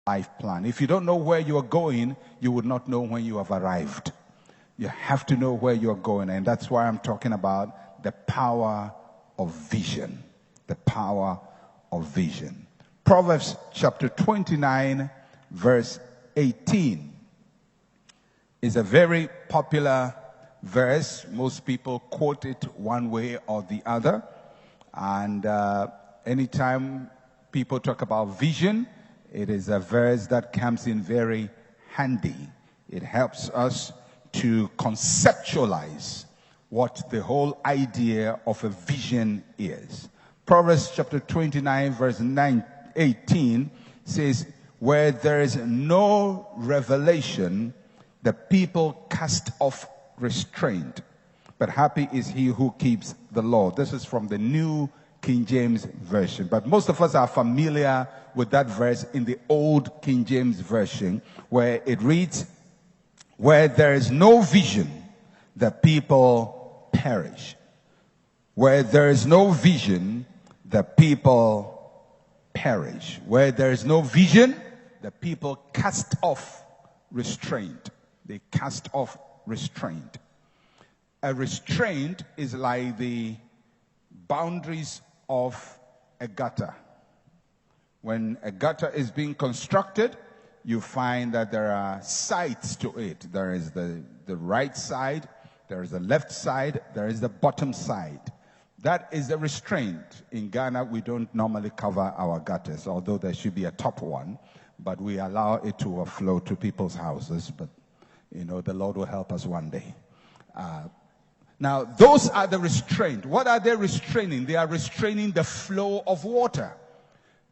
life plan. If you don't know where you are going, you would not know when you have arrived. You have to know where you're going, and that's why I'm talking about the power of vision. The power of vision. Proverbs chapter 29, verse 18 is a very popular verse. Most people quote it one way or the other. And anytime people talk about vision, it is a verse that comes in very handy. It helps us to conceptualize what the whole idea of a vision is. Proverbs chapter 29, verse 18 says, where there is no revelation, the people cast off restraint. But happy is he who keeps the law. This is from the New King James Version. But most of us are familiar with that verse in the Old King James Version, where it reads, where there is no vision, the people perish. Where there is no vision, the people perish. Where there is no vision, the people cast off restraint. They cast off restraint. A restraint is like the boundaries of a gutter. When a gutter is being constructed, you find that there are sides to it. There is the right side, there is the left side, there is the bottom side. That is the restraint. In Ghana, we don't normally cover our gutters, although there should be a top one, but we allow it to flow to people's houses. But, the Lord will help us one day. Now, those are the restraint. What are they restraining? They are restraining the flow of water.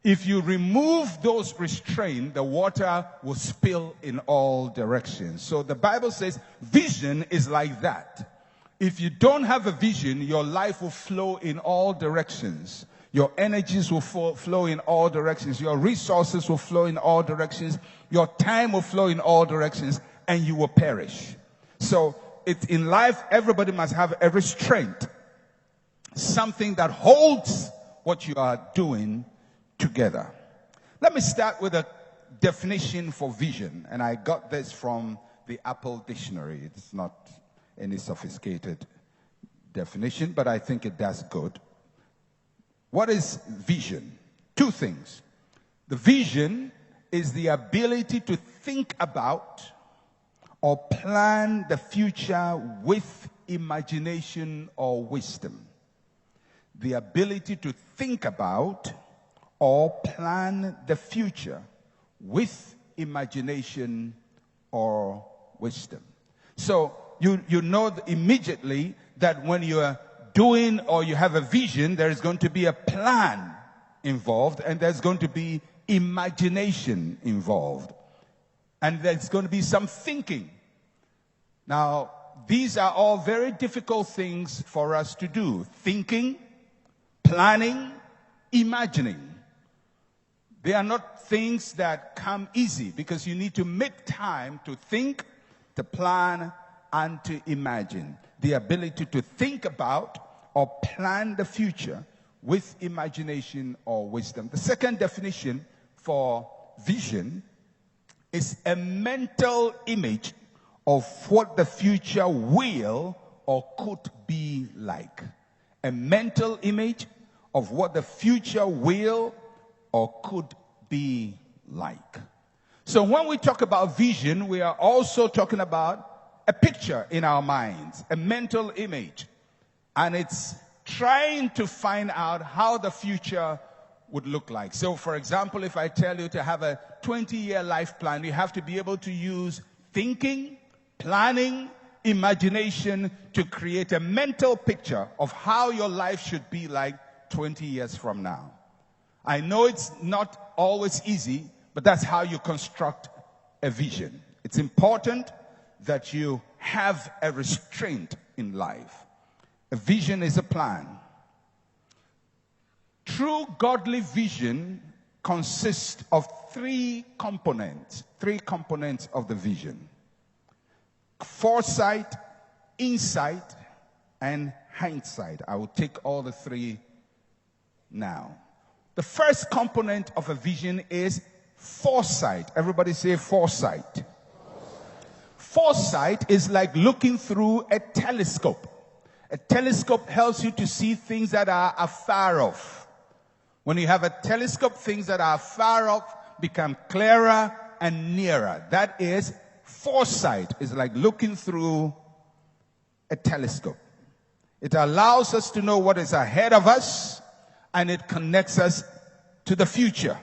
If you remove those restraints, the water will spill in all directions. So the Bible says vision is like that. If you don't have a vision, your life will flow in all directions. Your energies will flow in all directions. Your resources will flow in all directions. Your time will flow in all directions, and you will perish. So in life, everybody must have a restraint. Something that holds what you are doing together. Let me start with a definition for vision, and I got this from the Apple Dictionary. It's not any sophisticated definition, but I think it does good. What is vision? Two things. The vision is the ability to think about or plan the future with imagination or wisdom. The ability to think about or plan the future with imagination or wisdom. So you know immediately that when you are doing or you have a vision, there is going to be a plan involved, and there's going to be imagination involved, and there's going to be some thinking. Now, these are all very difficult things for us to do. Thinking, planning, imagining. They are not things that come easy, because you need to make time to think, to plan, and to imagine. The ability to think about or plan the future with imagination or wisdom. The second definition for vision is a mental image of what the future will or could be like. A mental image of what the future will or could be like. So when we talk about vision, we are also talking about a picture in our minds, a mental image. And it's trying to find out how the future would look like. So, for example, if I tell you to have a 20-year life plan, you have to be able to use thinking, planning, imagination to create a mental picture of how your life should be like 20 years from now. I know it's not always easy, but that's how you construct a vision. It's important that you have a restraint in life. A vision is a plan. True godly vision consists of three components of the vision: foresight, insight, and hindsight. I will take all the three now. The first component of a vision is foresight. Everybody say foresight. Foresight is like looking through a telescope. A telescope helps you to see things that are afar off. When you have a telescope, things that are far off become clearer and nearer. That is foresight. It's like looking through a telescope. It allows us to know what is ahead of us, and it connects us to the future.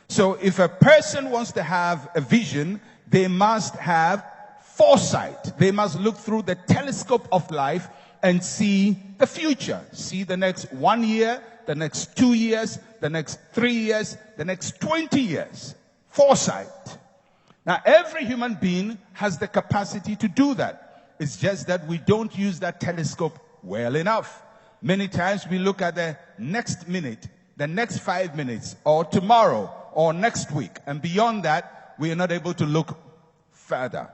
So if a person wants to have a vision, they must have foresight. They must look through the telescope of life and see the future. See the next 1 year, the next 2 years, the next 3 years, the next 20 years. Foresight. Now, every human being has the capacity to do that. It's just that we don't use that telescope well enough. Many times we look at the next minute, the next 5 minutes, or tomorrow, or next week. And beyond that, we are not able to look further.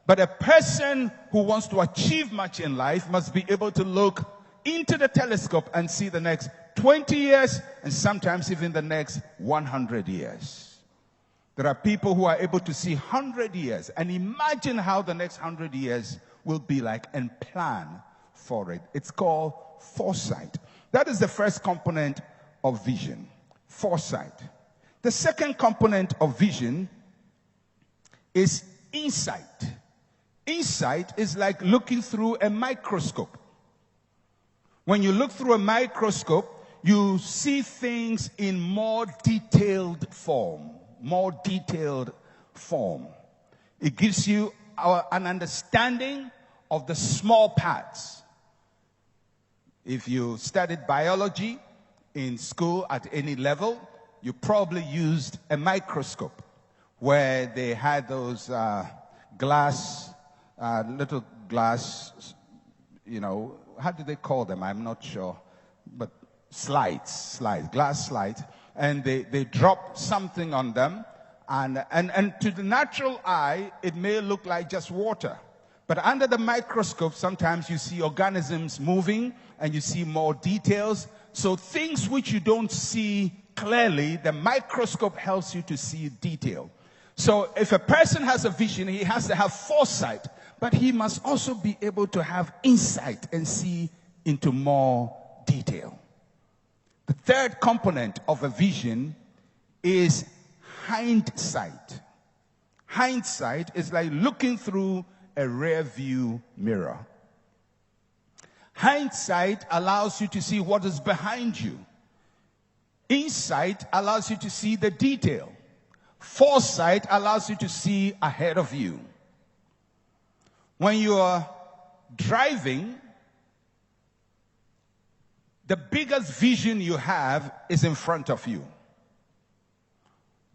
But a person who wants to achieve much in life must be able to look into the telescope and see the next 20 years and sometimes even the next 100 years. There are people who are able to see 100 years and imagine how the next 100 years will be like and plan for it. It's called foresight. That is the first component of vision, foresight. The second component of vision is insight. Insight is like looking through a microscope. When you look through a microscope, you see things in more detailed form. More detailed form. It gives you an understanding of the small parts. If you studied biology in school at any level, you probably used a microscope where they had those little glass, how do they call them? I'm not sure. But glass slides. And they drop something on them. And to the natural eye, it may look like just water. But under the microscope, sometimes you see organisms moving and you see more details. So things which you don't see clearly, the microscope helps you to see detail. So if a person has a vision, he has to have foresight, but he must also be able to have insight and see into more detail. The third component of a vision is hindsight. Hindsight is like looking through a rear view mirror. Hindsight allows you to see what is behind you. Insight allows you to see the detail. Foresight allows you to see ahead of you. When you are driving, the biggest vision you have is in front of you.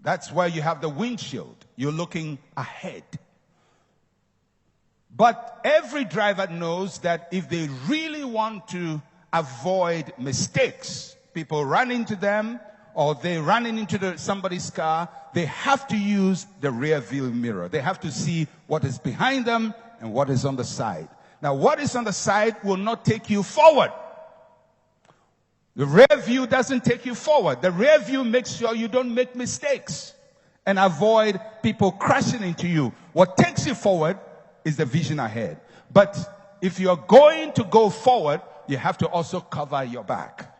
That's why you have the windshield. You're looking ahead. But every driver knows that if they really want to avoid mistakes, people run into them or they're running into somebody's car, they have to use the rear view mirror. They have to see what is behind them and what is on the side. Now, what is on the side will not take you forward. The rear view doesn't take you forward. The rear view makes sure you don't make mistakes and avoid people crashing into you. What takes you forward is the vision ahead. But if you're going to go forward, you have to also cover your back.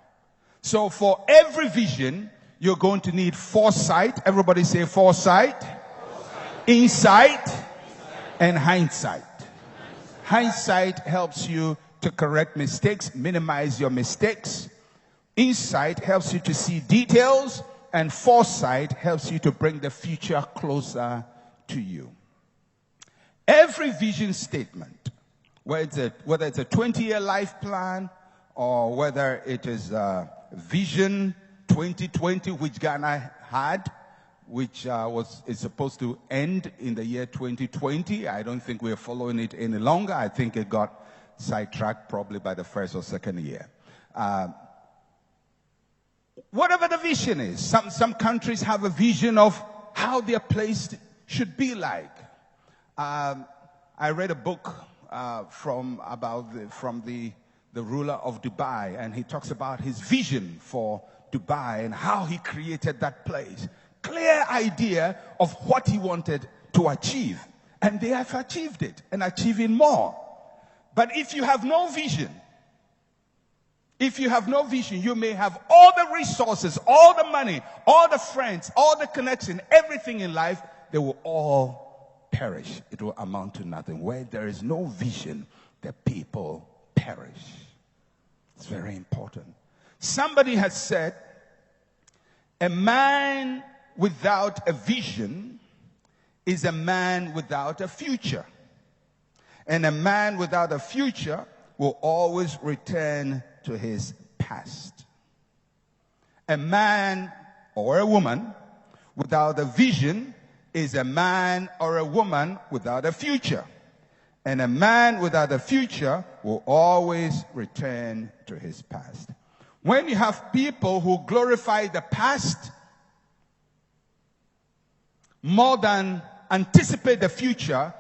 So for every vision, you're going to need foresight. Everybody say foresight. Insight. And hindsight. Hindsight helps you to correct mistakes, minimize your mistakes. Insight helps you to see details, and foresight helps you to bring the future closer to you. Every vision statement, whether it's a 20-year life plan or whether it is Vision 2020, which Ghana had, which is supposed to end in the year 2020. I don't think we're following it any longer. I think it got sidetracked probably by the first or second year. Whatever the vision is, some countries have a vision of how their place should be like. I read a book from the ruler of Dubai, and he talks about his vision for Dubai and how he created that place. clear idea of what he wanted to achieve. And they have achieved it and achieving more. But if you have no vision, you may have all the resources, all the money, all the friends, all the connection, everything in life, they will all perish. It will amount to nothing. Where there is no vision, the people perish. It's very important. Somebody has said, a man without a vision is a man without a future. And a man without a future will always return to his past. A man or a woman without a vision is a man or a woman without a future. And a man without a future will always return to his past. When you have people who glorify the past more than anticipate the future,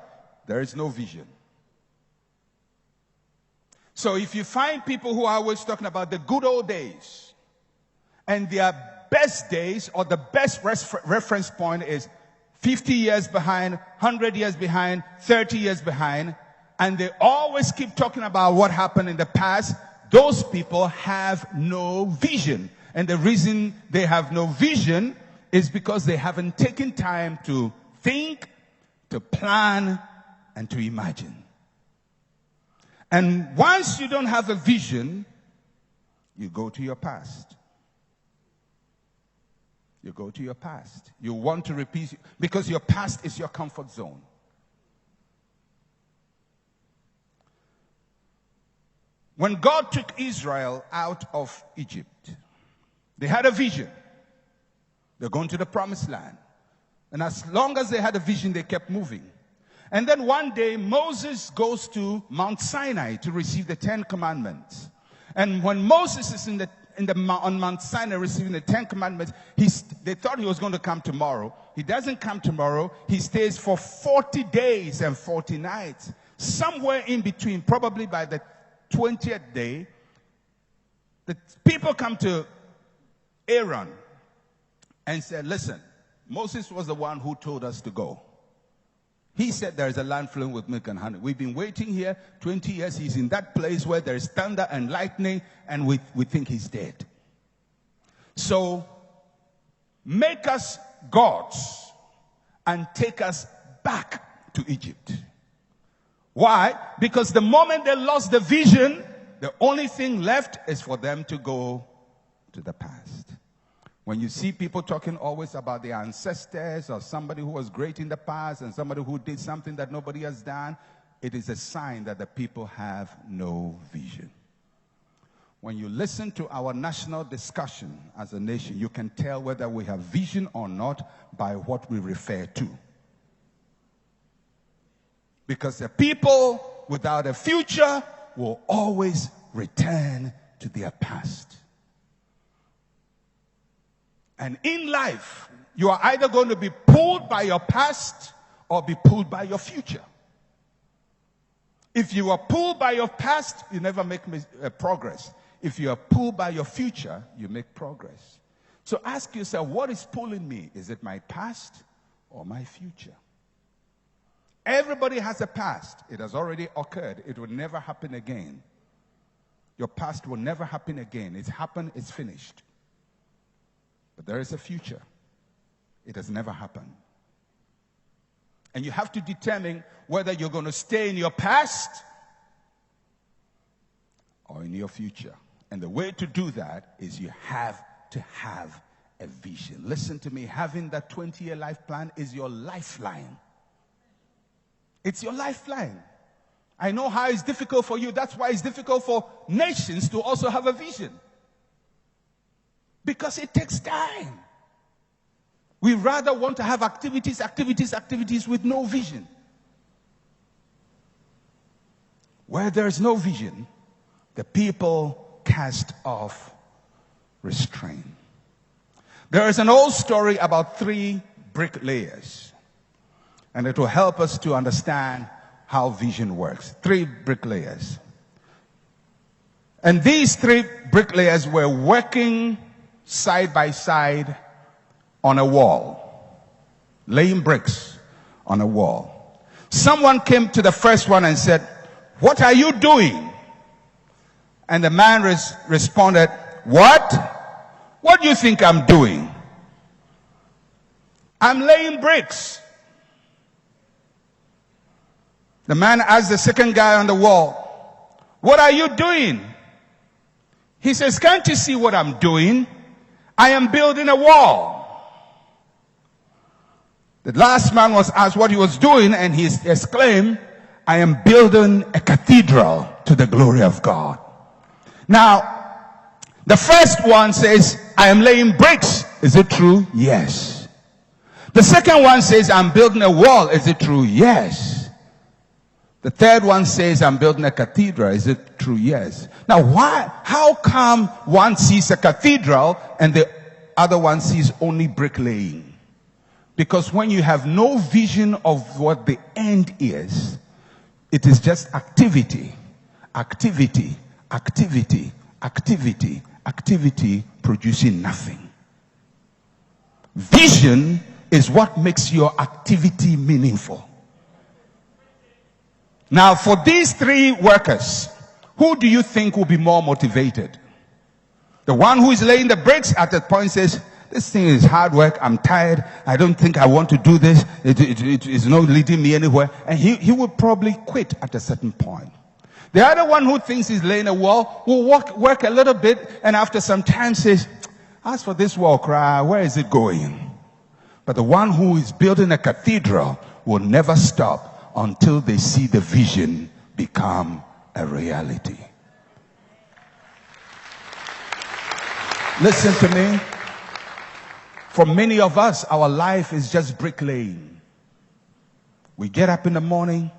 there is no vision. So if you find people who are always talking about the good old days, and their best days or the best reference point is 50 years behind, 100 years behind, 30 years behind, and they always keep talking about what happened in the past, those people have no vision. And the reason they have no vision is because they haven't taken time to think, to plan, and to imagine. And once you don't have a vision, you go to your past. You go to your past. You want to repeat, because your past is your comfort zone. When God took Israel out of Egypt, they had a vision. They're going to the promised land. And as long as they had a vision, they kept moving. And then one day, Moses goes to Mount Sinai to receive the 10 Commandments. And when Moses is on Mount Sinai receiving the 10 Commandments, they thought he was going to come tomorrow. He doesn't come tomorrow. He stays for 40 days and 40 nights. Somewhere in between, probably by the 20th day, the people come to Aaron and said, listen, Moses was the one who told us to go. He said there is a land flowing with milk and honey. We've been waiting here 20 years. He's in that place where there is thunder and lightning, and we think he's dead. So make us gods and take us back to Egypt. Why? Because the moment they lost the vision, the only thing left is for them to go to the past. When you see people talking always about their ancestors or somebody who was great in the past and somebody who did something that nobody has done, it is a sign that the people have no vision. When you listen to our national discussion as a nation, you can tell whether we have vision or not by what we refer to. Because the people without a future will always return to their past. And in life, you are either going to be pulled by your past or be pulled by your future. If you are pulled by your past, you never make progress. If you are pulled by your future, you make progress. So ask yourself, what is pulling me? Is it my past or my future? Everybody has a past. It has already occurred. It will never happen again. Your past will never happen again. It's happened, it's finished. But there is a future. It has never happened. And you have to determine whether you're going to stay in your past or in your future. And the way to do that is you have to have a vision. Listen to me. Having that 20-year life plan is your lifeline. It's your lifeline. I know how it's difficult for you. That's why it's difficult for nations to also have a vision. Because it takes time. We rather want to have activities with no vision. Where there's no vision, the people cast off restraint. There is an old story about 3 bricklayers. And it will help us to understand how vision works. 3 bricklayers. And these 3 bricklayers were working side by side on a wall, laying bricks on a wall. Someone came to the first one and said, "What are you doing?" And the man responded, "What? What do you think I'm doing?" "I'm laying bricks." The man asked the second guy on the wall, "What are you doing?" He says, "Can't you see what I'm doing? I am building a wall." The last man was asked what he was doing, and he exclaimed, "I am building a cathedral to the glory of God." Now, the first one says, "I am laying bricks." Is it true? Yes. The second one says, "I'm building a wall." Is it true? Yes. The third one says, "I'm building a cathedral." Is it true? Yes. Now, how come one sees a cathedral and the other one sees only bricklaying? Because when you have no vision of what the end is, it is just activity, activity, activity, activity, activity, producing nothing. Vision is what makes your activity meaningful. Now, for these three workers, who do you think will be more motivated? The one who is laying the bricks at that point says, "This thing is hard work. I'm tired. I don't think I want to do this. It is not leading me anywhere." And he would probably quit at a certain point. The other one who thinks he's laying a wall will work a little bit, and after some time says, "As for this wall, where is it going?" But the one who is building a cathedral will never stop until they see the vision become a reality. Listen to me. For many of us, our life is just bricklaying. We get up in the morning,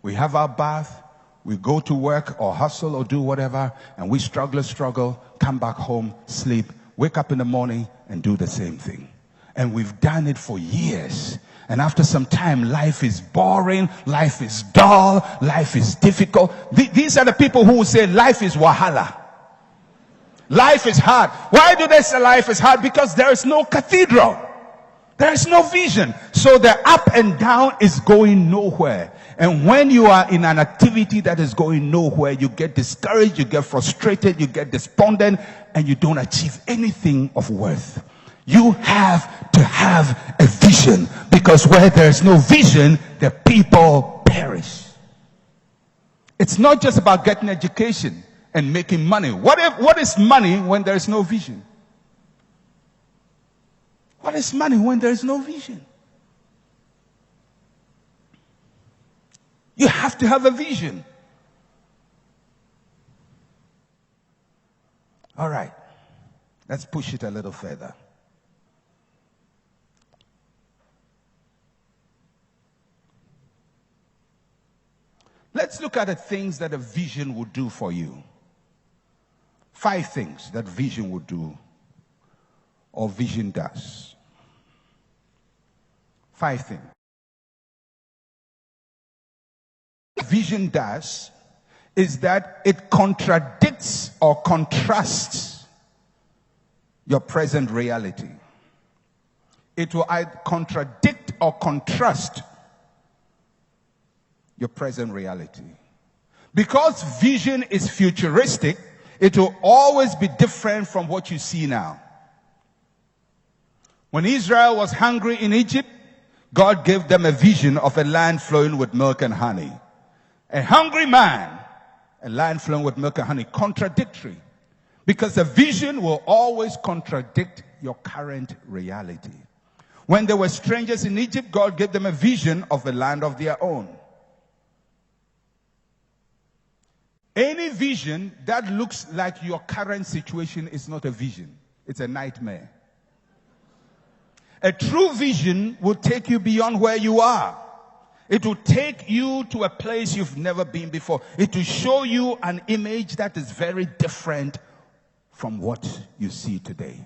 we have our bath, we go to work or hustle or do whatever, and we struggle, come back home, sleep, wake up in the morning and do the same thing. And we've done it for years. And after some time, life is boring, life is dull, life is difficult. These are the people who will say life is wahala. Life is hard. Why do they say life is hard? Because there is no cathedral. There is no vision. So the up and down is going nowhere. And when you are in an activity that is going nowhere, you get discouraged, you get frustrated, you get despondent, and you don't achieve anything of worth. You have to have a vision, because where there is no vision, the people perish. It's not just about getting education and making money. What is money when there is no vision? What is money when there is no vision? You have to have a vision. All right. Let's push it a little further. Let's look at the things that a vision would do for you. 5 things that vision would do, or vision does. 5 things. Vision does is that it contradicts or contrasts your present reality. It will either contradict or contrast your present reality. Because vision is futuristic, it will always be different from what you see now. When Israel was hungry in Egypt, God gave them a vision of a land flowing with milk and honey. A hungry man, a land flowing with milk and honey, contradictory. Because the vision will always contradict your current reality. When they were strangers in Egypt, God gave them a vision of a land of their own. Any vision that looks like your current situation is not a vision. It's a nightmare. A true vision will take you beyond where you are. It will take you to a place you've never been before. It will show you an image that is very different from what you see today.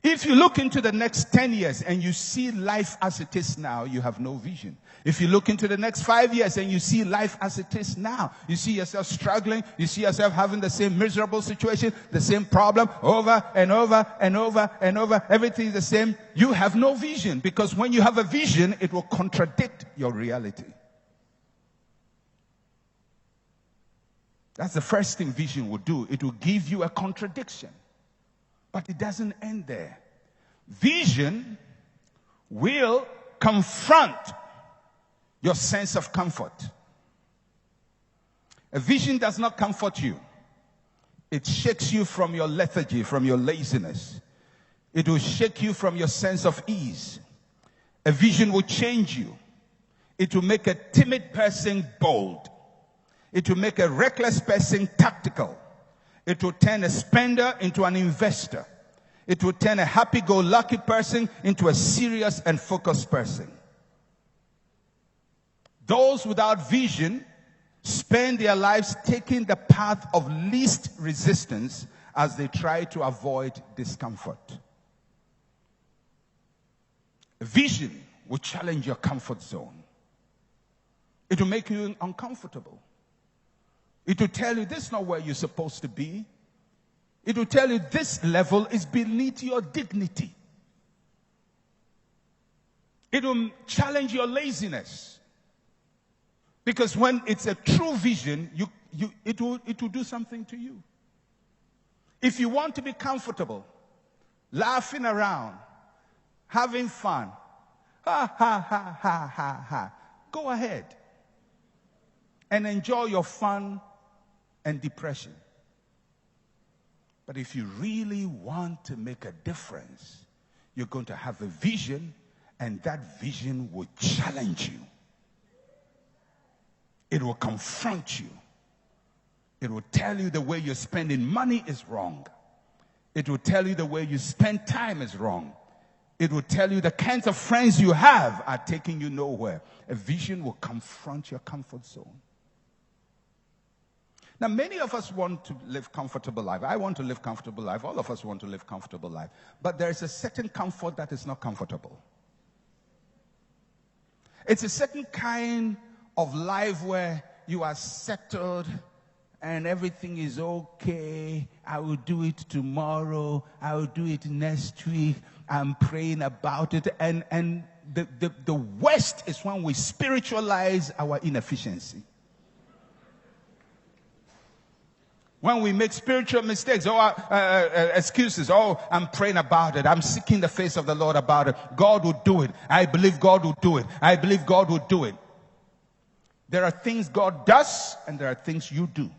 If you look into the next 10 years and you see life as it is now, you have no vision. If you look into the next 5 years and you see life as it is now, you see yourself struggling, you see yourself having the same miserable situation, the same problem over and over and over and over, everything is the same, you have no vision. Because when you have a vision, it will contradict your reality. That's the first thing vision will do. It will give you a contradiction. But it doesn't end there. Vision will confront your sense of comfort. A vision does not comfort you. It shakes you from your lethargy, from your laziness. It will shake you from your sense of ease. A vision will change you. It will make a timid person bold. It will make a reckless person tactical. It will turn a spender into an investor. It will turn a happy-go-lucky person into a serious and focused person. Those without vision spend their lives taking the path of least resistance as they try to avoid discomfort. A vision will challenge your comfort zone. It will make you uncomfortable. It will tell you this is not where you're supposed to be. It will tell you this level is beneath your dignity. It will challenge your laziness. Because when it's a true vision, it will do something to you. If you want to be comfortable, laughing around, having fun, ha, ha, ha, ha, ha, ha, go ahead and enjoy your fun and depression. But if you really want to make a difference, you're going to have a vision, and that vision will challenge you. It will confront you. It will tell you the way you're spending money is wrong. It will tell you the way you spend time is wrong. It will tell you the kinds of friends you have are taking you nowhere. A vision will confront your comfort zone. Now, many of us want to live comfortable life. I want to live comfortable life. All of us want to live comfortable life. But there is a certain comfort that is not comfortable. It's a certain kind of life where you are settled and everything is okay. I will do it tomorrow. I will do it next week. I'm praying about it. And the worst is when we spiritualize our inefficiency. When we make spiritual mistakes or excuses, I'm praying about it. I'm seeking the face of the Lord about it. God will do it. I believe God will do it. I believe God will do it. There are things God does and there are things you do.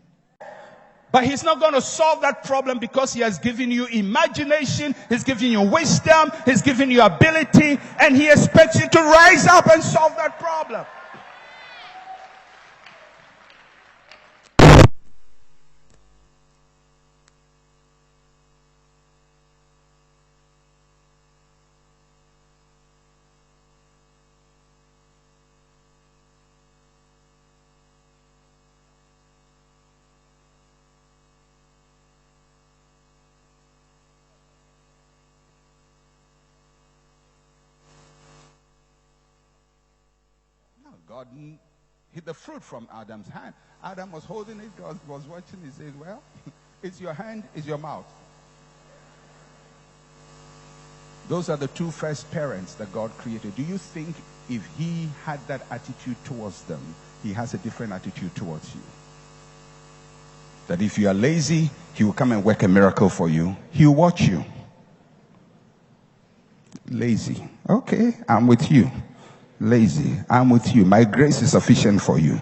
But He's not going to solve that problem because He has given you imagination, He's given you wisdom, He's given you ability, and He expects you to rise up and solve that problem. God hid the fruit from Adam's hand. Adam was holding it, God was watching. He said, well, it's your hand, it's your mouth. Those are the two first parents that God created. Do you think if He had that attitude towards them, He has a different attitude towards you? That if you are lazy, He will come and work a miracle for you. He will watch you. Lazy. Okay, I'm with you. Lazy, I'm with you. My grace is sufficient for you.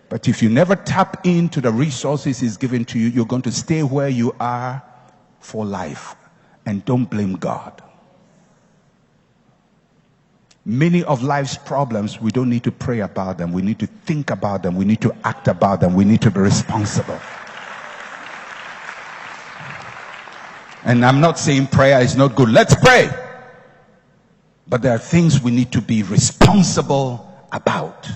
But if you never tap into the resources He's given to you, you're going to stay where you are for life. And don't blame God. Many of life's problems, we don't need to pray about them. We need to think about them. We need to act about them. We need to be responsible. And I'm not saying prayer is not good. Let's pray. But there are things we need to be responsible about.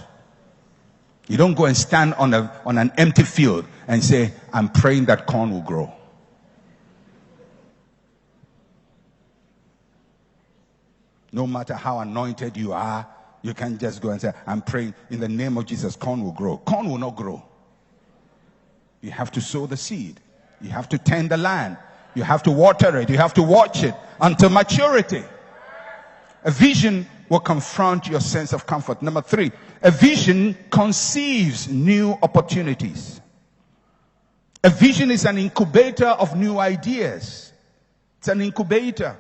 You don't go and stand on an empty field and say, I'm praying that corn will grow. No matter how anointed you are, you can't just go and say, I'm praying in the name of Jesus, corn will grow. Corn will not grow. You have to sow the seed. You have to tend the land. You have to water it. You have to watch it until maturity. A vision will confront your sense of comfort. Number 3, a vision conceives new opportunities. A vision is an incubator of new ideas. It's an incubator.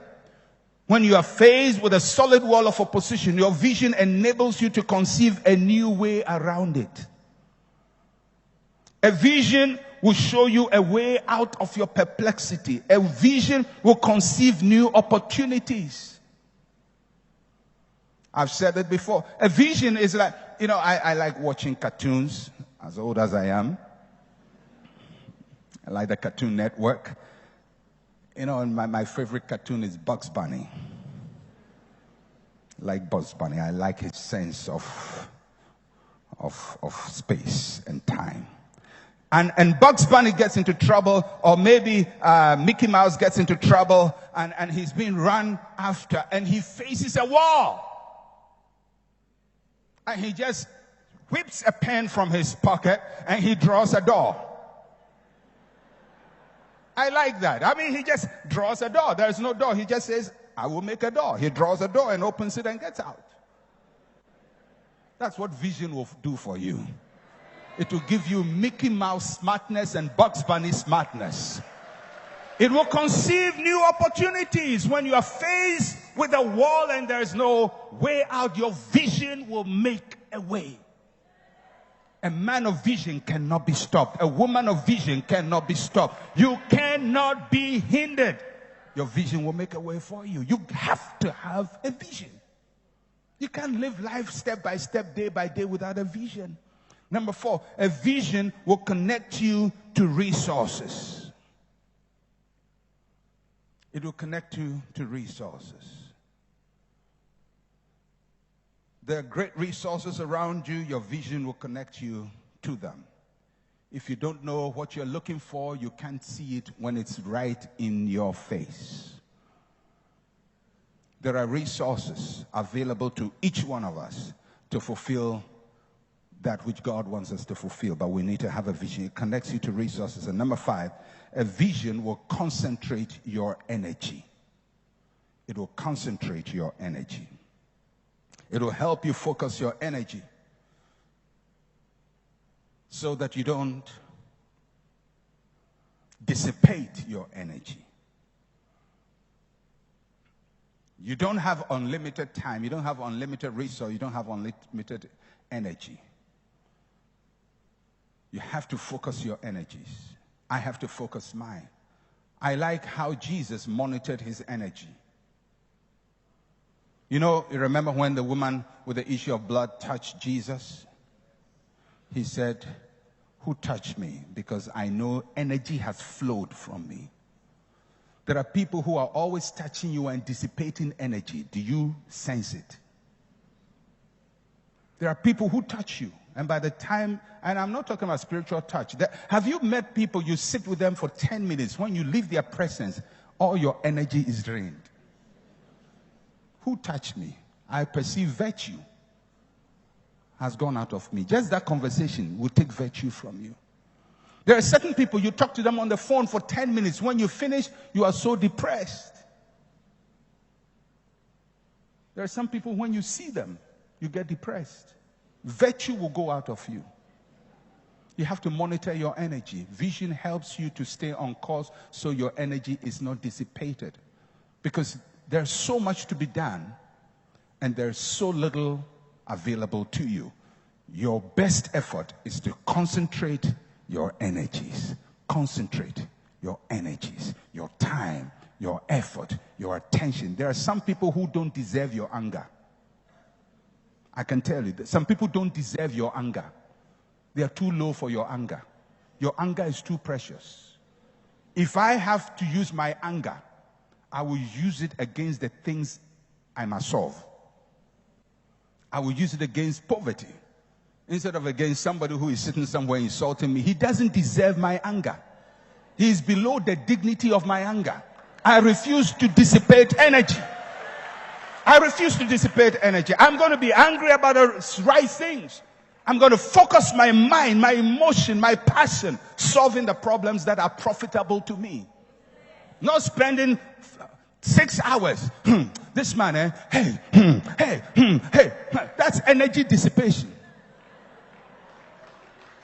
When you are faced with a solid wall of opposition, your vision enables you to conceive a new way around it. A vision will show you a way out of your perplexity. A vision will conceive new opportunities. I've said it before. A vision is like, I like watching cartoons, as old as I am. I like the Cartoon Network. And my favorite cartoon is Bugs Bunny. I like Bugs Bunny. I like his sense of space and time. And Bugs Bunny gets into trouble, or maybe Mickey Mouse gets into trouble, and he's being run after, and he faces a wall. And he just whips a pen from his pocket, and he draws a door. I like that. He just draws a door. There's no door. He just says, I will make a door. He draws a door and opens it and gets out. That's what vision will do for you. It will give you Mickey Mouse smartness and Bugs Bunny smartness. It will conceive new opportunities. When you are faced with a wall and there is no way out, your vision will make a way. A man of vision cannot be stopped. A woman of vision cannot be stopped. You cannot be hindered. Your vision will make a way for you. You have to have a vision. You can't live life step by step, day by day without a vision. Number 4, a vision will connect you to resources. It will connect you to resources. There are great resources around you. Your vision will connect you to them. If you don't know what you're looking for, you can't see it when it's right in your face. There are resources available to each one of us to fulfill that which God wants us to fulfill, but we need to have a vision. It connects you to resources. And number 5, a vision will concentrate your energy. It will concentrate your energy. It will help you focus your energy so that you don't dissipate your energy. You don't have unlimited time. You don't have unlimited resource. You don't have unlimited energy. You have to focus your energies. I have to focus mine. I like how Jesus monitored his energy. You remember when the woman with the issue of blood touched Jesus? He said, who touched me? Because I know energy has flowed from me. There are people who are always touching you and dissipating energy. Do you sense it? There are people who touch you. And by the time, and I'm not talking about spiritual touch. Have you met people, you sit with them for 10 minutes. When you leave their presence, all your energy is drained. Who touched me? I perceive virtue has gone out of me. Just that conversation will take virtue from you. There are certain people, you talk to them on the phone for 10 minutes. When you finish, you are so depressed. There are some people, when you see them, you get depressed. Virtue will go out of you. You have to monitor your energy. Vision helps you to stay on course so your energy is not dissipated. Because there's so much to be done, and there's so little available to you. Your best effort is to concentrate your energies. Concentrate your energies, your time, your effort, your attention. There are some people who don't deserve your anger. I can tell you that some people don't deserve your anger. They are too low for your anger. Your anger is too precious. If I have to use my anger, I will use it against the things I must solve. I will use it against poverty instead of against somebody who is sitting somewhere insulting me. He doesn't deserve my anger. He is below the dignity of my anger. I refuse to dissipate energy. I refuse to dissipate energy. I'm going to be angry about the right things. I'm going to focus my mind, my emotion, my passion, solving the problems that are profitable to me. Not spending 6 hours. This man, hey. That's energy dissipation.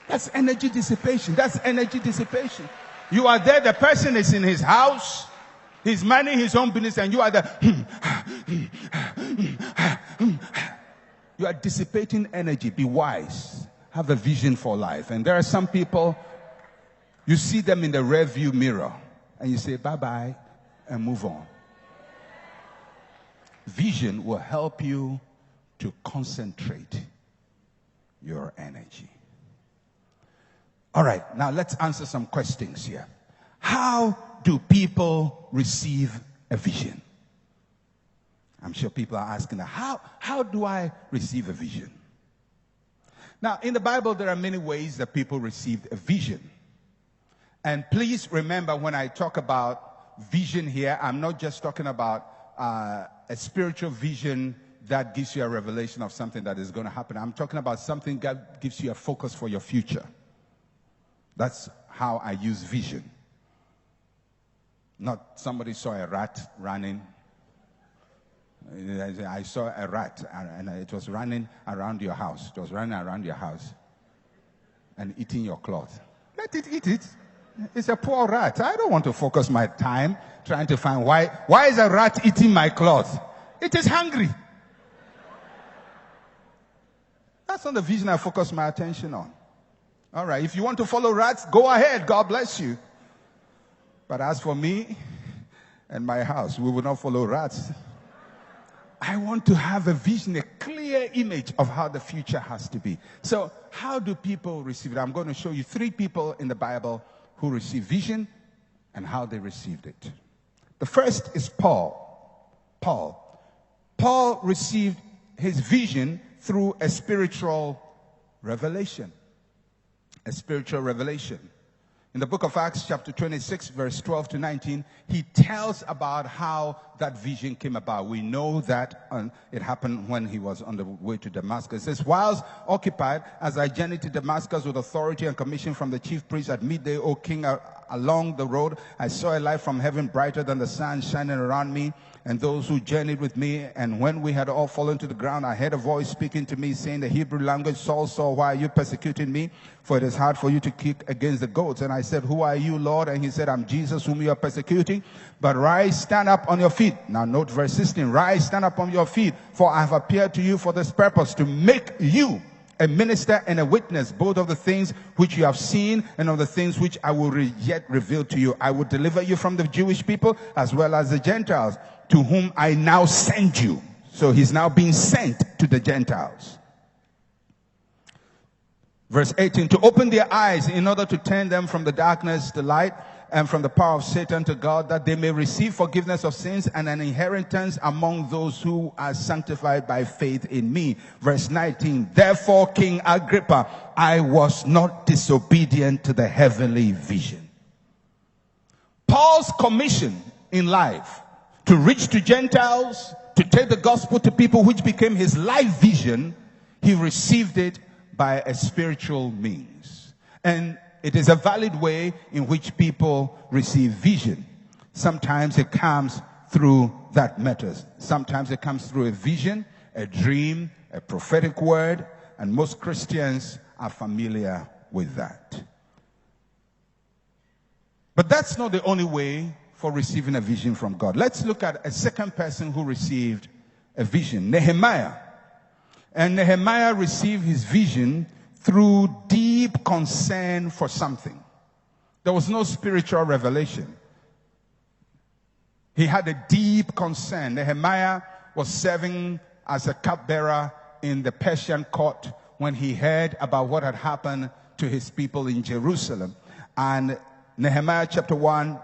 That's energy dissipation. That's energy dissipation. You are there, the person is in his house, he's minding his own business, and you are there. You are dissipating energy. Be wise. Have a vision for life. And there are some people, you see them in the rear view mirror, and you say bye-bye and move on. Vision will help you to concentrate your energy. All right, now let's answer some questions here. How do people receive a vision? I'm sure people are asking, how do I receive a vision? Now, in the Bible, there are many ways that people received a vision. And please remember, when I talk about vision here, I'm not just talking about a spiritual vision that gives you a revelation of something that is going to happen. I'm talking about something that gives you a focus for your future. That's how I use vision. Not somebody saw a rat running. I saw a rat and it was running around your house. It was running around your house and eating your cloth. Let it eat it. It's a poor rat. I don't want to focus my time trying to find why is a rat eating my cloth? It is hungry. That's not the vision I focus my attention on. All right, if you want to follow rats, go ahead. God bless you. But as for me and my house, we will not follow rats. I want to have a vision, a clear image of how the future has to be. So how do people receive it? I'm going to show you 3 people in the Bible who received vision and how they received it. The first is Paul. Paul received his vision through a spiritual revelation. A spiritual revelation. In the book of Acts, chapter 26, verse 12 to 19, he tells about how that vision came about. We know that it happened when he was on the way to Damascus. It says, whilst occupied, as I journeyed to Damascus with authority and commission from the chief priest at midday, O king, along the road, I saw a light from heaven brighter than the sun shining around me and those who journeyed with me. And when we had all fallen to the ground, I heard a voice speaking to me, saying the Hebrew language, Saul, Saul, why are you persecuting me? For it is hard for you to kick against the goats. And I said, who are you, Lord? And he said, I'm Jesus, whom you are persecuting. But rise, stand up on your feet. Now note verse 16. Rise, stand up on your feet, for I have appeared to you for this purpose, to make you a minister and a witness, both of the things which you have seen and of the things which I will yet reveal to you. I will deliver you from the Jewish people as well as the Gentiles, to whom I now send you. So he's now being sent to the Gentiles. Verse 18, to open their eyes in order to turn them from the darkness to light and from the power of Satan to God, that they may receive forgiveness of sins and an inheritance among those who are sanctified by faith in me. Verse 19, therefore, King Agrippa, I was not disobedient to the heavenly vision. Paul's commission in life to reach to Gentiles, to take the gospel to people, which became his life vision, he received it by a spiritual means. And it is a valid way in which people receive vision. Sometimes it comes through that method. Sometimes it comes through a vision, a dream, a prophetic word, and most Christians are familiar with that. But that's not the only way for receiving a vision from God. Let's look at a second person who received a vision, Nehemiah. And Nehemiah received his vision through deep concern for something. There was no spiritual revelation. He had a deep concern. Nehemiah was serving as a cupbearer in the Persian court when he heard about what had happened to his people in Jerusalem. And Nehemiah chapter 1,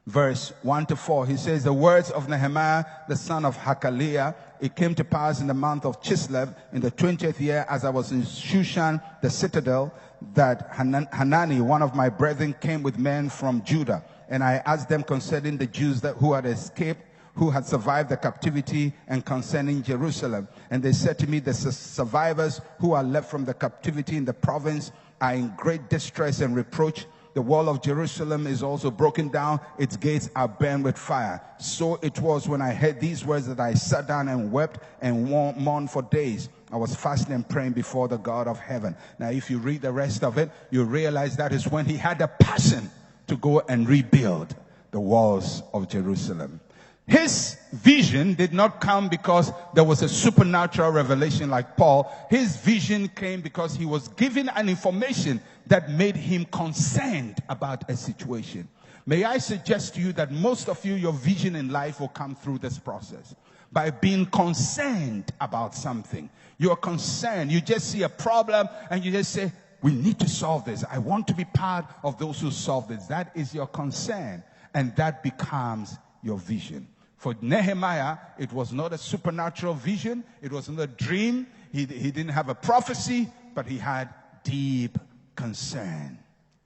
verse 1 to 4, he says, the words of Nehemiah, the son of Hakaliah, it came to pass in the month of Chislev, in the 20th year, as I was in Shushan, the citadel, that Hanani, one of my brethren, came with men from Judah. And I asked them concerning the Jews who had escaped who had survived the captivity and concerning Jerusalem. And they said to me, the survivors who are left from the captivity in the province are in great distress and reproach. The wall of Jerusalem is also broken down. Its gates are burned with fire. So it was when I heard these words that I sat down and wept and mourned for days. I was fasting and praying before the God of heaven. Now, if you read the rest of it, you realize that is when he had a passion to go and rebuild the walls of Jerusalem. His vision did not come because there was a supernatural revelation like Paul. His vision came because he was given an information that made him concerned about a situation. May I suggest to you that most of you, your vision in life will come through this process. By being concerned about something. You're concerned. You just see a problem and you just say, we need to solve this. I want to be part of those who solve this. That is your concern. And that becomes your vision. For Nehemiah, it was not a supernatural vision. It was not a dream. He didn't have a prophecy, but he had deep concern.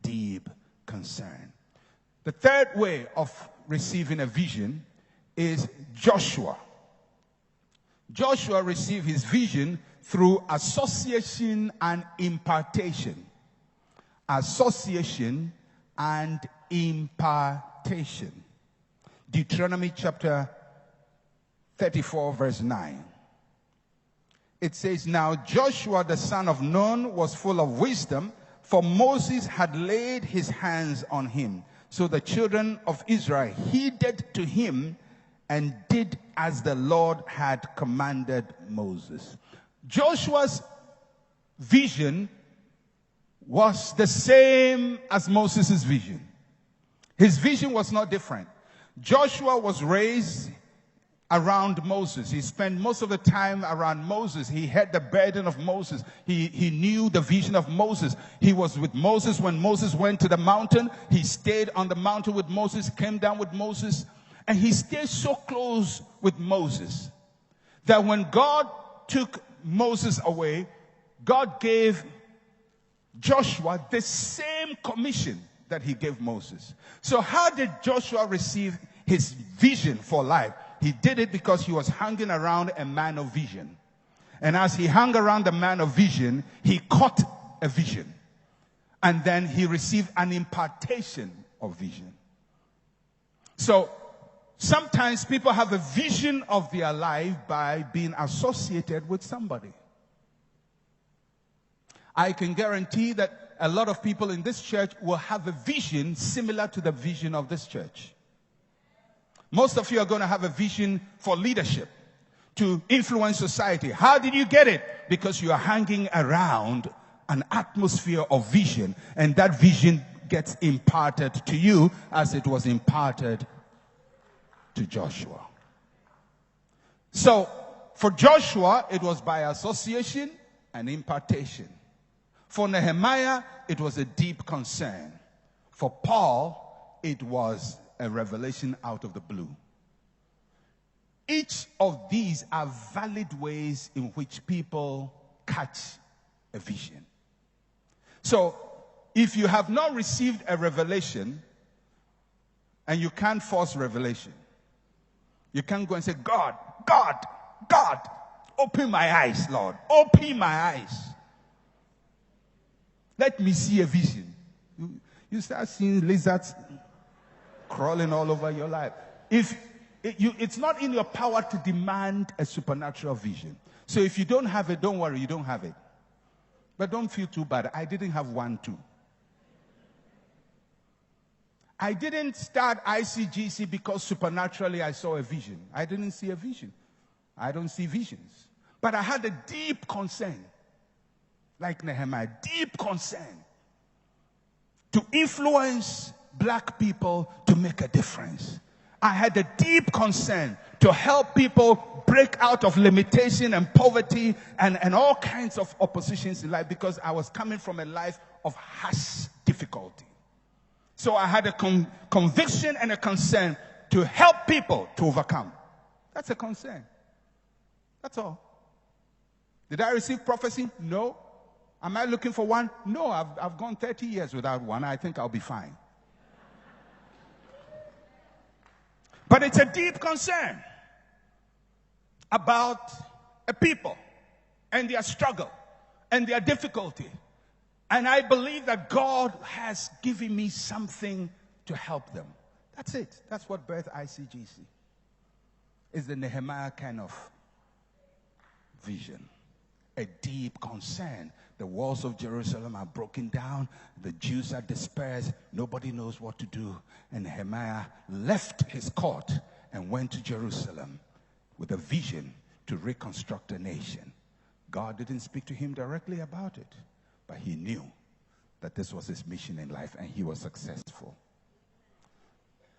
Deep concern. The third way of receiving a vision is Joshua. Joshua received his vision through association and impartation. Association and impartation. Deuteronomy chapter 34 verse 9. It says, now Joshua the son of Nun was full of wisdom, for Moses had laid his hands on him. So the children of Israel heeded to him and did as the Lord had commanded Moses. Joshua's vision was the same as Moses' vision. His vision was not different. Joshua was raised around Moses. He spent most of the time around Moses. He had the burden of Moses. He knew the vision of Moses. He was with Moses when Moses went to the mountain. He stayed on the mountain with Moses, came down with Moses. And he stayed so close with Moses that when God took Moses away, God gave Joshua the same commission that he gave Moses. So how did Joshua receive his vision for life? He did it because he was hanging around a man of vision. And as he hung around the man of vision, he caught a vision. And then he received an impartation of vision. So sometimes people have a vision of their life by being associated with somebody. I can guarantee that a lot of people in this church will have a vision similar to the vision of this church. Most of you are going to have a vision for leadership, to influence society. How did you get it? Because you are hanging around an atmosphere of vision, and that vision gets imparted to you as it was imparted to Joshua. So, for Joshua, it was by association and impartation. For Nehemiah, it was a deep concern. For Paul, it was a revelation out of the blue. Each of these are valid ways in which people catch a vision. So, if you have not received a revelation, and you can't force revelation, you can't go and say, God, open my eyes, Lord. Open my eyes. Let me see a vision. You start seeing lizards crawling all over your life. It's not in your power to demand a supernatural vision. So if you don't have it, don't worry, you don't have it. But don't feel too bad. I didn't have one too. I didn't start ICGC because supernaturally I saw a vision. I didn't see a vision. I don't see visions. But I had a deep concern. Like Nehemiah, deep concern to influence black people to make a difference. I had a deep concern to help people break out of limitation and poverty and all kinds of oppositions in life, because I was coming from a life of harsh difficulty. So I had a conviction and a concern to help people to overcome. That's a concern. That's all. Did I receive prophecy? No. Am I looking for one? No, I've gone 30 years without one. I think I'll be fine. But it's a deep concern about a people and their struggle and their difficulty. And I believe that God has given me something to help them. That's it. That's what birthed ICGC. Is the Nehemiah kind of vision. A deep concern. The walls of Jerusalem are broken down. The Jews are dispersed. Nobody knows what to do. And Nehemiah left his court and went to Jerusalem with a vision to reconstruct a nation. God didn't speak to him directly about it, but he knew that this was his mission in life, and he was successful.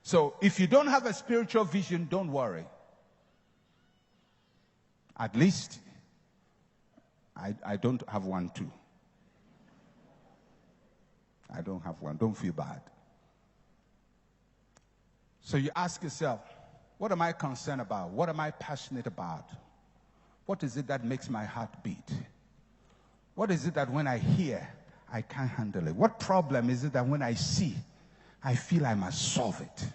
So if you don't have a spiritual vision, don't worry. At least I don't have one too. I don't have one. Don't feel bad. So you ask yourself, what am I concerned about? What am I passionate about? What is it that makes my heart beat? What is it that when I hear, I can't handle it? What problem is it that when I see, I feel I must solve it?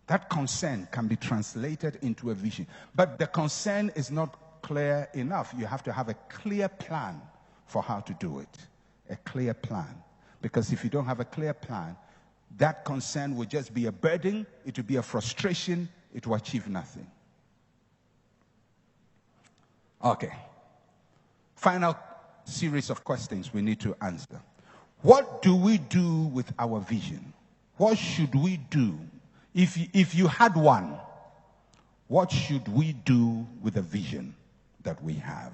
That concern can be translated into a vision. But the concern is not clear enough. You have to have a clear plan for how to do it. A clear plan. Because if you don't have a clear plan, that concern will just be a burden. It will be a frustration. It will achieve nothing. Okay. Final series of questions we need to answer. What do we do with our vision? What should we do? If you had one, what should we do with the vision that we have?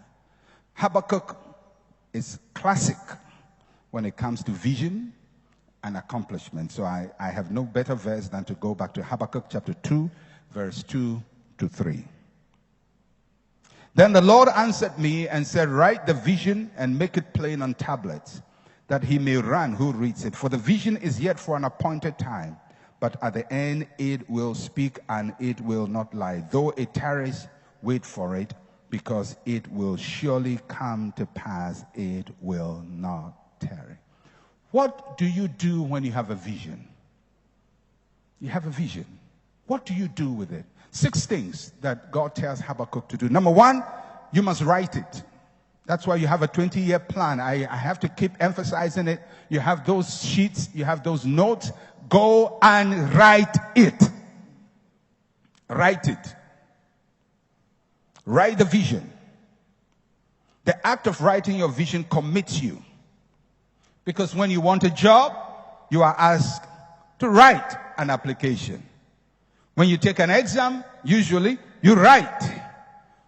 Habakkuk is classic when it comes to vision and accomplishment. So I have no better verse than to go back to Habakkuk chapter 2, verse 2 to 3. Then the Lord answered me and said, write the vision and make it plain on tablets, that he may run who reads it. For the vision is yet for an appointed time, but at the end it will speak and it will not lie. Though it tarries, wait for it, because it will surely come to pass. It will not tarry. What do you do when you have a vision? You have a vision. What do you do with it? 6 things that God tells Habakkuk to do. Number 1, you must write it. That's why you have a 20-year plan. I have to keep emphasizing it. You have those sheets, you have those notes. Go and write it. Write it. Write the vision. The act of writing your vision commits you. Because when you want a job, you are asked to write an application. When you take an exam, usually you write.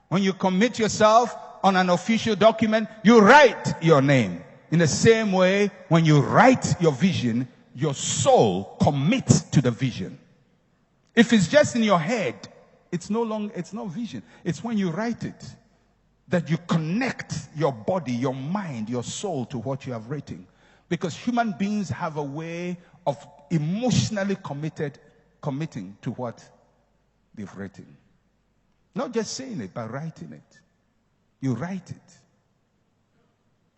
When you commit yourself on an official document, you write your name. In the same way, when you write your vision, your soul commits to the vision. If it's just in your head, it's no vision. It's when you write it that you connect your body, your mind, your soul to what you have written. Because human beings have a way of emotionally committing to what they've written. Not just saying it, but writing it. You write it.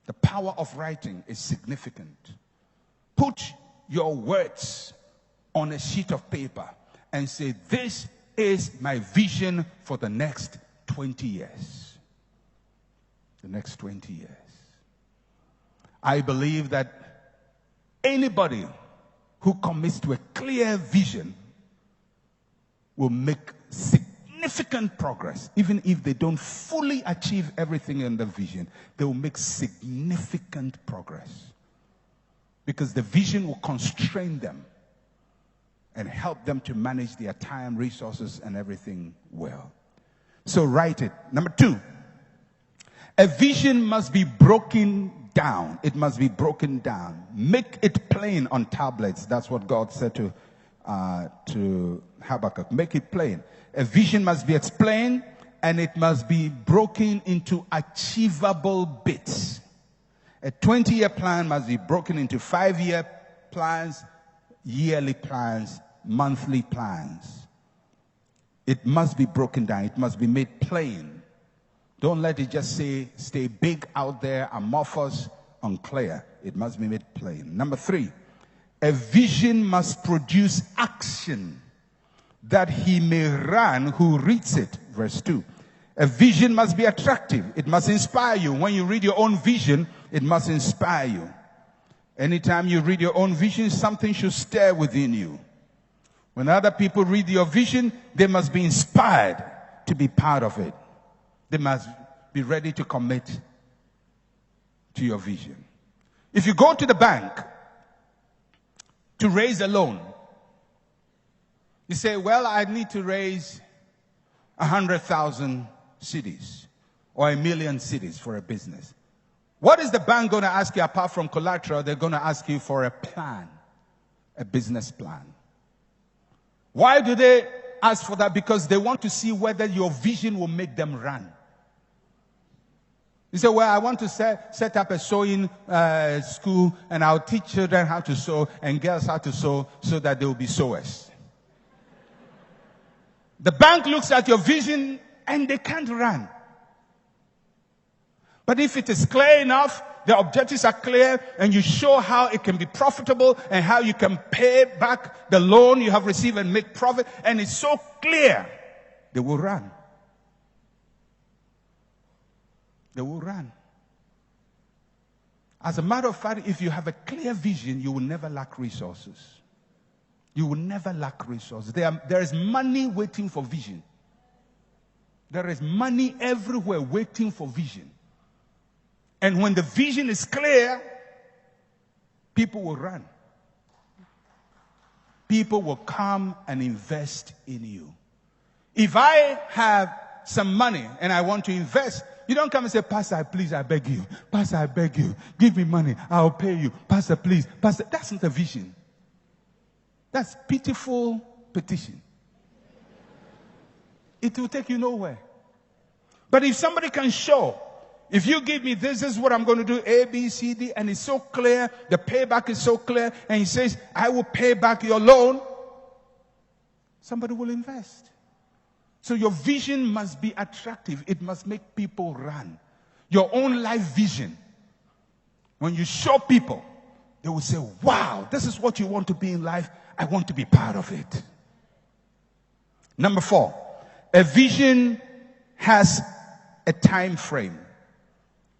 The power of writing is significant. Put your words on a sheet of paper and say, this is my vision for the next 20 years. The next 20 years. I believe that anybody who commits to a clear vision will make significant progress. Even if they don't fully achieve everything in the vision, they will make significant progress. Because the vision will constrain them and help them to manage their time, resources, and everything well. So write it. Number 2, a vision must be broken down. It must be broken down. Make it plain on tablets. That's what God said to Habakkuk. Make it plain. A vision must be explained, and it must be broken into achievable bits. A 20-year plan must be broken into 5-year plans, yearly plans, monthly plans. It must be broken down. It must be made plain. Don't let it just stay big out there, amorphous, unclear. It must be made plain. Number 3, a vision must produce action. that he may run who reads it. Verse 2. A vision must be attractive. It must inspire you. When you read your own vision, it must inspire you. Anytime you read your own vision, something should stir within you. When other people read your vision, they must be inspired to be part of it. They must be ready to commit to your vision. If you go to the bank to raise a loan, you say, well, I need to raise 100,000 cedis or 1,000,000 cedis for a business. What is the bank going to ask you apart from collateral? They're going to ask you for a plan, a business plan. Why do they ask for that? Because they want to see whether your vision will make them run. You say, well, I want to set up a sewing school, and I'll teach children how to sew and girls how to sew so that they will be sewers. The bank looks at your vision and they can't run. But if it is clear enough, the objectives are clear, and you show how it can be profitable and how you can pay back the loan you have received and make profit, and it's so clear, they will run. They will run. As a matter of fact, if you have a clear vision, you will never lack resources. You will never lack resources. There is money waiting for vision. There is money everywhere waiting for vision. And when the vision is clear, people will run. People will come and invest in you. If I have some money and I want to invest, you don't come and say, Pastor, please, I beg you. Pastor, I beg you. Give me money. I'll pay you. Pastor, please. Pastor, that's not a vision. That's pitiful petition. It will take you nowhere. But if somebody can show, if you give me this is what I'm going to do, A, B, C, D, and it's so clear, the payback is so clear, and he says, I will pay back your loan, somebody will invest. So your vision must be attractive. It must make people run. Your own life vision. When you show people, they will say, wow, this is what you want to be in life. I want to be part of it. Number 4, a vision has a time frame.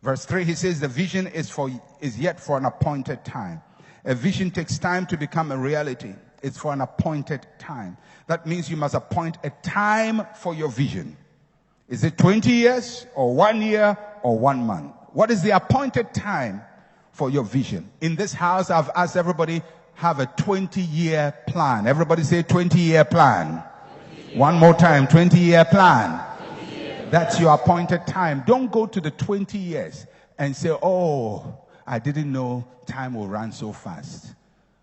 Verse 3, he says the vision is yet for an appointed time. A vision takes time to become a reality. It's for an appointed time. That means you must appoint a time for your vision. Is it 20 years or 1 year or 1 month? What is the appointed time for your vision? In this house, I've asked everybody have a 20-year plan. Everybody say 20-year plan. 20-year. One more time, 20-year plan. 20-year. That's your appointed time. Don't go to the 20 years and say, oh, I didn't know time will run so fast.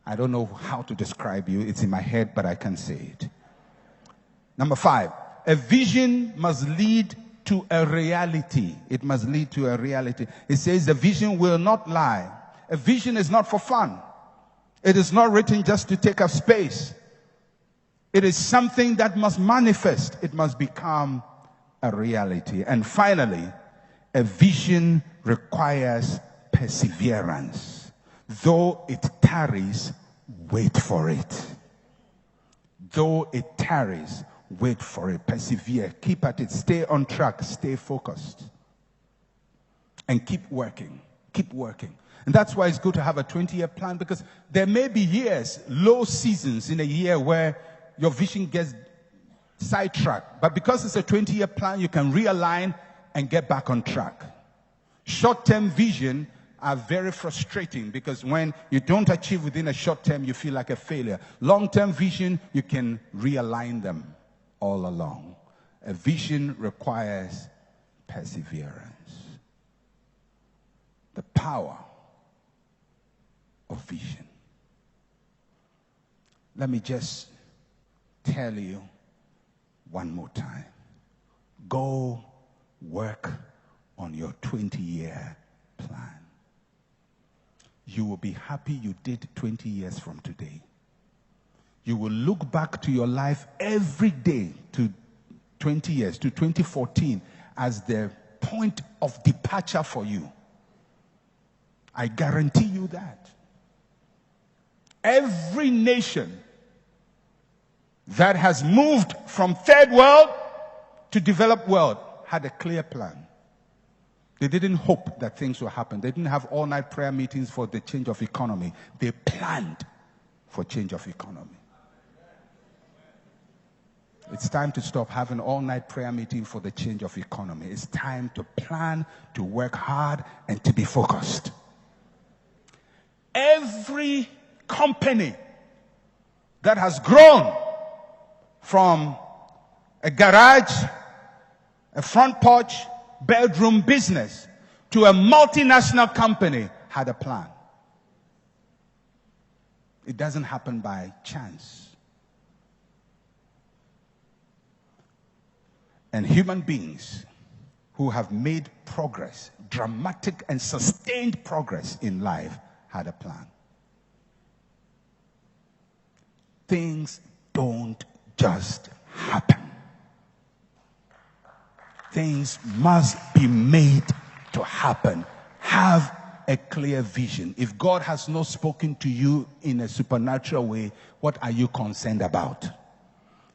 I don't know how to describe you. It's in my head, but I can say it. Number 5, a vision must lead to a reality. It must lead to a reality. It says the vision will not lie. A vision is not for fun. It is not written just to take up space. It is something that must manifest. It must become a reality. And finally, a vision requires perseverance. Though it tarries, wait for it. Though it tarries, wait for it. Persevere. Keep at it. Stay on track. Stay focused. And keep working. Keep working. And that's why it's good to have a 20-year plan, because there may be years, low seasons in a year where your vision gets sidetracked. But because it's a 20-year plan, you can realign and get back on track. Short-term vision are very frustrating, because when you don't achieve within a short term, you feel like a failure. Long-term vision, you can realign them all along. A vision requires perseverance. The power of vision. Let me just tell you one more time. Go work on your 20-year plan. You will be happy you did 20 years from today. You will look back to your life every day to 20 years, to 2014, as the point of departure for you. I guarantee you that. Every nation that has moved from third world to developed world had a clear plan. They didn't hope that things will happen. They didn't have all-night prayer meetings for the change of economy. They planned for change of economy. It's time to stop having all-night prayer meeting for the change of economy. It's time to plan, to work hard, and to be focused. Every company that has grown from a garage, a front porch, bedroom business to a multinational company had a plan. It doesn't happen by chance. And human beings who have made progress, dramatic and sustained progress in life, had a plan. Things don't just happen. Things must be made to happen. Have a clear vision. If God has not spoken to you in a supernatural way, what are you concerned about?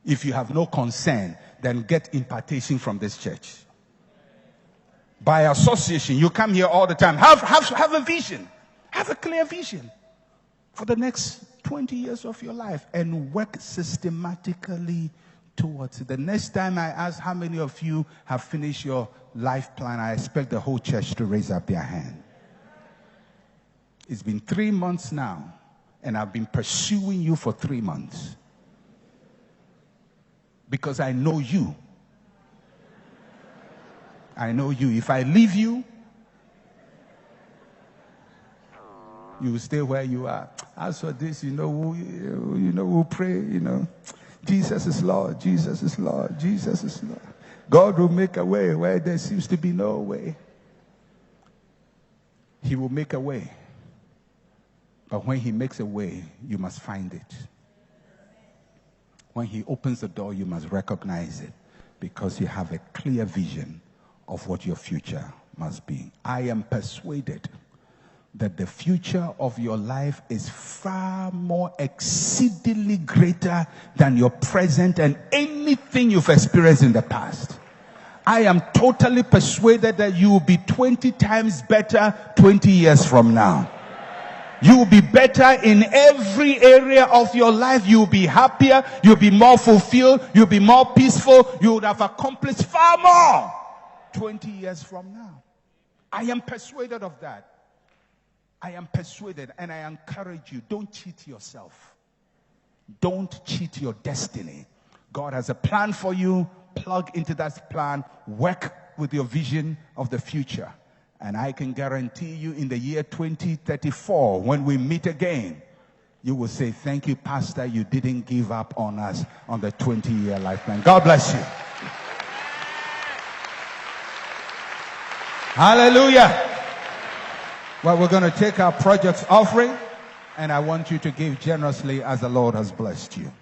If you have no concern, then get impartation from this church. By association, you come here all the time. Have a vision. Have a clear vision for the next 20 years of your life and work systematically towards it. The next time I ask how many of you have finished your life plan, I expect the whole church to raise up their hand. It's been 3 months now, and I've been pursuing you for 3 months. Because I know you. I know you. If I leave you, you will stay where you are. As for this, we'll pray, Jesus is Lord, Jesus is Lord, Jesus is Lord. God will make a way where there seems to be no way. He will make a way. But when he makes a way, you must find it. When he opens the door, you must recognize it because you have a clear vision of what your future must be. I am persuaded that the future of your life is far more exceedingly greater than your present and anything you've experienced in the past. I am totally persuaded that you will be 20 times better 20 years from now. You will be better in every area of your life. You will be happier. You'll be more fulfilled. You'll be more peaceful. You would have accomplished far more 20 years from now. I am persuaded of that. I am persuaded, and I encourage you, don't cheat yourself. Don't cheat your destiny. God has a plan for you. Plug into that plan. Work with your vision of the future. And I can guarantee you in the year 2034, when we meet again, you will say, thank you, Pastor, you didn't give up on us on the 20-year life plan. God bless you. Hallelujah. Well, we're going to take our project's offering, and I want you to give generously as the Lord has blessed you.